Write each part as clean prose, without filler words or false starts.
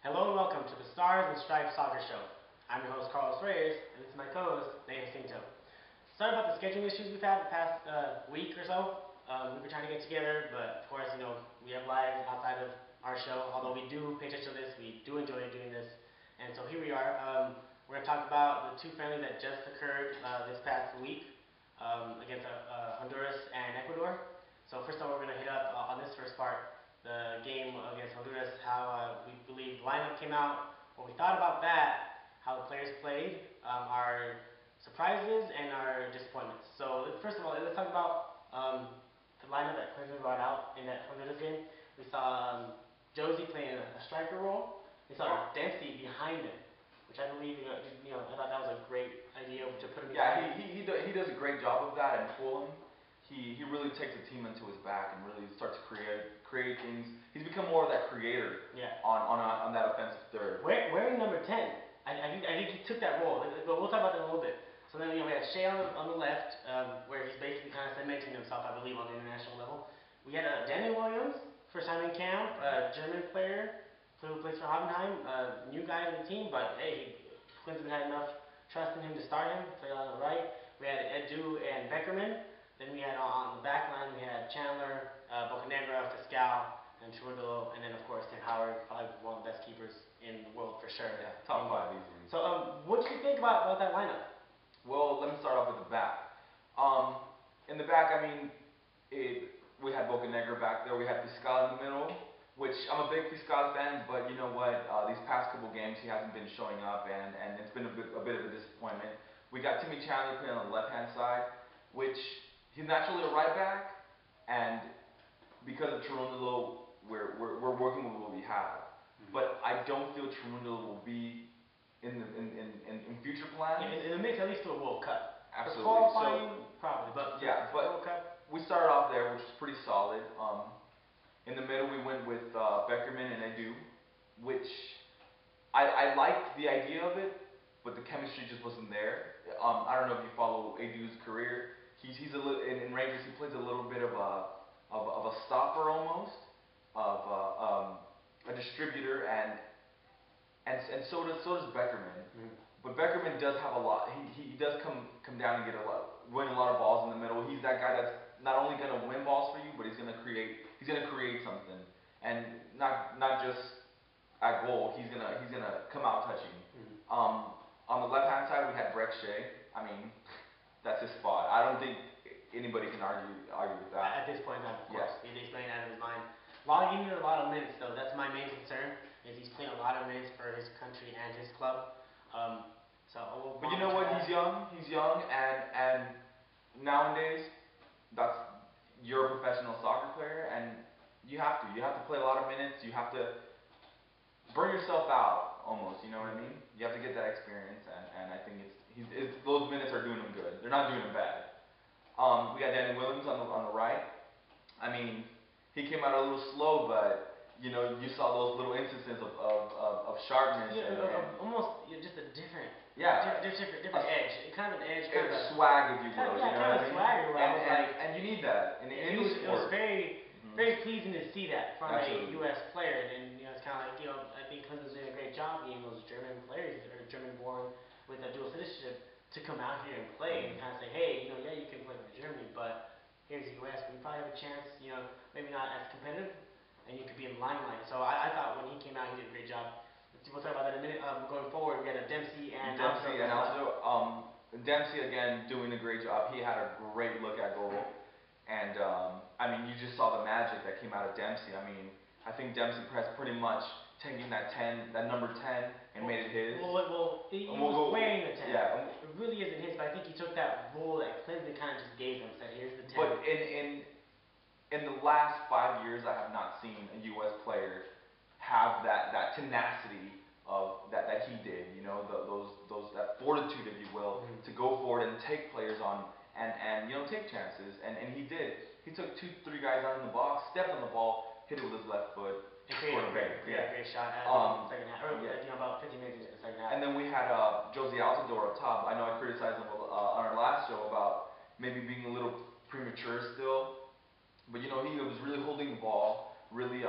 Hello and welcome to the Stars and Stripes Soccer Show. I'm your host, Carlos Reyes, and this is my co-host, Dave Jacinto. Sorry about the scheduling issues we've had the past week or so. We've been trying to get together, but of course, we have lives outside of our show. Although we do pay attention to this, we do enjoy doing this. And so here we are. We're going to talk about the two friendlies that just occurred this past week against Honduras and Ecuador. So first of all, we're going to hit up on this first part the game against Honduras, how we believe the lineup came out, what we thought about that, how the players played, our surprises, and our disappointments. So first of all, let's talk about the lineup that Clemson brought out in that Honduras game. We saw Josie playing a striker role. We saw Dempsey behind him, which I believe, I thought that was a great idea to put him behind. Yeah, he does a great job of that, and Fulham, he really takes the team into his back and really starts to create things. He's become more of that creator on that offensive third. Wearing number 10, I think he took that role, but we'll talk about that in a little bit. So then we had Shea on the left, where he's basically kind of cementing himself, I believe, on the international level. We had Daniel Williams, first time in camp, German player, who plays for Hoffenheim, new guy in the team, but hey, Clemson had enough trust in him to start him, played on the right. We had Edu and Beckerman. Then we had on the back line, we had Chandler, Bocanegra, Fiscal, and Trudelo, and then of course Tim Howard, probably one of the best keepers in the world for sure. Yeah, top 5 easily. So what do you think about that lineup? Well, let me start off with the back. In the back, we had Bocanegra back there, we had Fiscal in the middle, which I'm a big Fiscal fan, but you know what, these past couple games he hasn't been showing up, and it's been a bit of a disappointment. We got Timmy Chandler playing on the left-hand side, which he's naturally a right back, and because of Trudelo, we're working with what we have. But I don't feel Trudelo will be in future plans. In the mix, at least to a World Cup. Absolutely. Qualifying, probably, but yeah, but World Cup. We started off there, which was pretty solid. In the middle, we went with Beckerman and Edu, which I liked the idea of it, but the chemistry just wasn't there. I don't know if you follow Edu's career. He's a little in Rangers. He plays a little bit of a stopper almost, of a distributor, and so does Beckerman. But Beckerman does have a lot. He does come down and win a lot of balls in the middle. He's that guy that's not only gonna win balls for you, but he's gonna create something, and not just at goal. He's gonna come out touching. On the left hand side, we had Brek Shea. That's his spot. I don't think anybody can argue with that. At this point in time, of course. Yeah. He's playing out of his mind. Logging in a lot of minutes, though. That's my main concern, is he's playing a lot of minutes for his country and his club. But you know what? He's young, and nowadays, you're a professional soccer player, and you have to play a lot of minutes. You have to burn yourself out, almost. You know what I mean? You have to get that experience, and I think those minutes are doing him good. They're not doing him bad. We got Danny Williams on the right. He came out a little slow, but you saw those little instances of sharpness. Almost just a different. Different edge. Kind of an edge. Kind of swag, if you will. Yeah, kind of swagger. And you need that in any sport. It was very pleasing to see that from Absolutely. a U.S. player, and it's kind of like I think Clemson's doing a great job getting those German players that are German-born with a dual citizenship to come out here and play and kind of say, hey, you can play for Germany, but here's the U.S. We probably have a chance. Maybe not as competitive, and you could be in the limelight. So I thought when he came out, he did a great job. We'll talk about that in a minute. Going forward, we got Dempsey and Aljo. Dempsey again doing a great job. He had a great look at goal, and you just saw the magic that came out of Dempsey. I think Dempsey pressed pretty much taking that number 10, and made it his. He was wearing the 10. Yeah. It really isn't his, but I think he took that role that Clemson kind of just gave him. Said, here's the 10. But in the last 5 years, I have not seen a U.S. player have that tenacity that he did. That fortitude, if you will, to go forward and take players on and take chances. And he did. He took 2-3 guys out in the box, stepped on the ball, hit it with his left foot. And created a great shot at the second half, about 15 minutes into the second half. And then we had Josie Altidore up top. I know I criticized him on our last show about maybe being a little premature still, but he was really holding the ball, really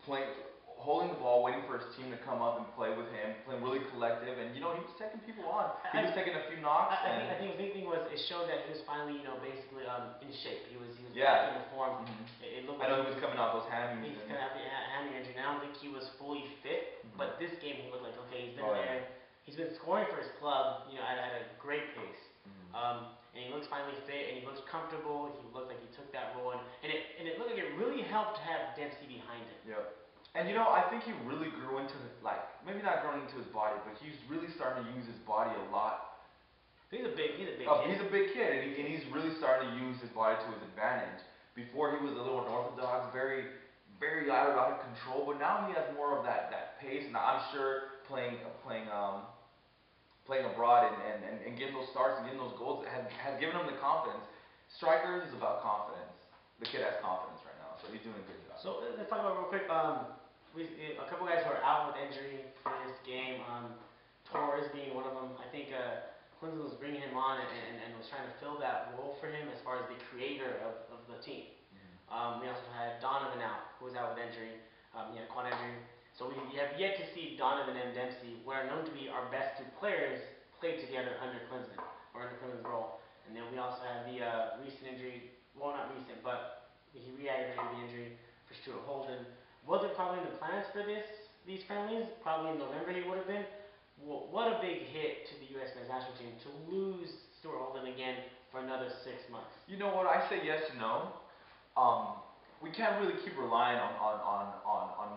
holding the ball, waiting for his team to come up and play with him, playing really collective, and he was taking people on. He was taking a few knocks. I think the big thing was it showed that he was finally, basically in shape. He was yeah. back in the form. It looked I like know he was coming off those hammies. He's coming off the hammy injury. And I don't think he was fully fit, but this game he looked like, okay, he's been there. He's been scoring for his club, at a great pace. And he looks finally fit, and he looks comfortable. He looked like he took that role, and it looked like it really helped to have Dempsey behind him. Yep. And I think he really grew into maybe not growing into his body, but he's really starting to use his body a lot. He's a big kid. He's a big kid, and he's really starting to use his body to his advantage. Before he was a little unorthodox, very, very out of control, but now he has more of that pace, and I'm sure playing abroad and getting those starts and getting those goals has given him the confidence. Strikers is about confidence. The kid has confidence right now, so he's doing a good job. So let's talk about real quick. A couple guys who are out with injury for this game. Torres being one of them. I think Clemson was bringing him on and was trying to fill that role for him as far as the creator of the team. We also had Donovan out, who was out with injury. He had a quad injury. So we have yet to see Donovan and Dempsey, what are known to be our best two players, play together under Clemson, or under Clemson's role. And then we also have the recent injury, well, not recent, but he re-aggravated the injury for Stuart Holden. Wasn't probably in the plans for these friendlies. Probably in November he would have been. Well, what a big hit to the U.S. men's national team to lose Stuart Holden again for another 6 months. You know what? I say yes and no. We can't really keep relying on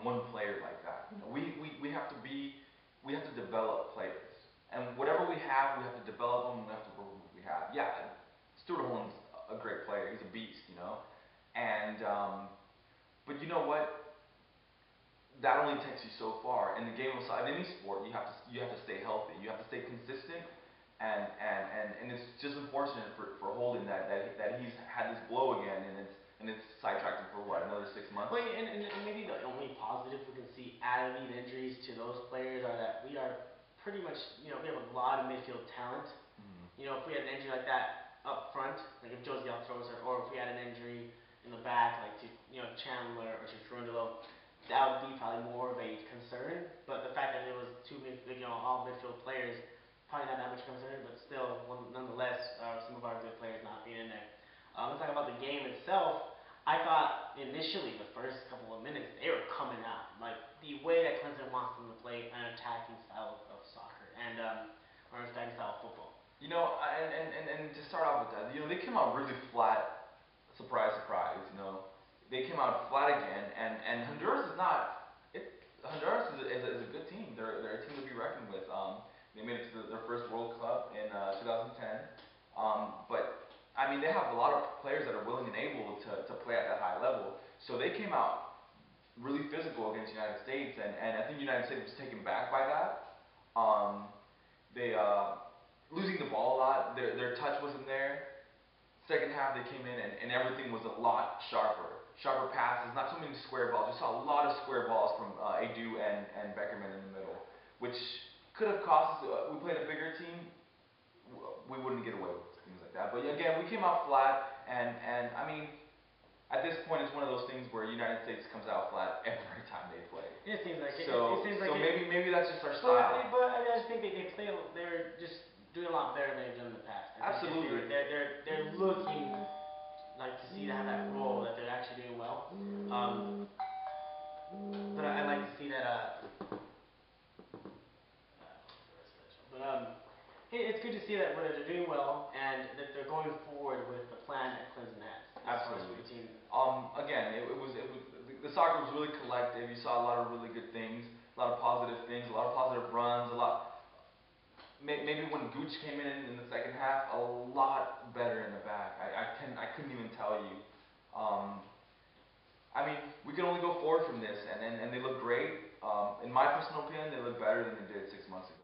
one player like that. We have to develop players, and whatever we have to develop them. We have to work with what we have. Yeah, Stuart Holden's a great player. He's a beast, and but you know what? That only takes you so far. In the game of any sport, you have to stay healthy. You have to stay consistent, and it's just unfortunate for Holden that he's had this blow again, and it's sidetracked him for another 6 months. Well, and maybe the only positive we can see out of these injuries to those players are that we are pretty much, we have a lot of midfield talent. If we had an injury like that up front, like if Josie throws her, or if we had an injury in the back, like to Chandler or to Frundolo, that would be probably more of a concern. But the fact that it was all midfield players, probably not that much concern, but still, nonetheless, some of our good players not being in there. Let's talk about the game itself. I thought initially the first couple of minutes they were coming out like the way that Clemson wants them to play an attacking style of soccer or an attacking style of football. And to start off with that, they came out really flat. Surprise, surprise. They came out flat again, and Honduras is not. Honduras is a good team. They're a team to be reckoned with. They made it to their first World Cup in 2010. But I mean, they have a lot of players that are willing and able to play at that high level. So they came out really physical against the United States, and I think the United States was taken back by that. They losing the ball a lot. Their touch wasn't there. Second half they came in and everything was a lot sharper. Sharper passes, not so many square balls. We saw a lot of square balls from Adu and Beckerman in the middle, which could have cost us. We played a bigger team. We wouldn't get away with things like that. But again, we came out flat, and I mean, at this point, it's one of those things where the United States comes out flat every time they play. It seems like maybe that's just our style. But I just think they're just doing a lot better than they've done in the past. Absolutely. They're looking like to see to have that role that they're actually doing well. But I like to see that. It's good to see that they're doing well and that they're going forward with the plan that Clemson has. Absolutely. Again, the soccer was really collective. You saw a lot of really good things, a lot of positive things, a lot of positive runs, maybe when Gooch came in the second half, a lot better in the back. I couldn't even tell you. I mean, we can only go forward from this, and they look great. In my personal opinion, they look better than they did 6 months ago.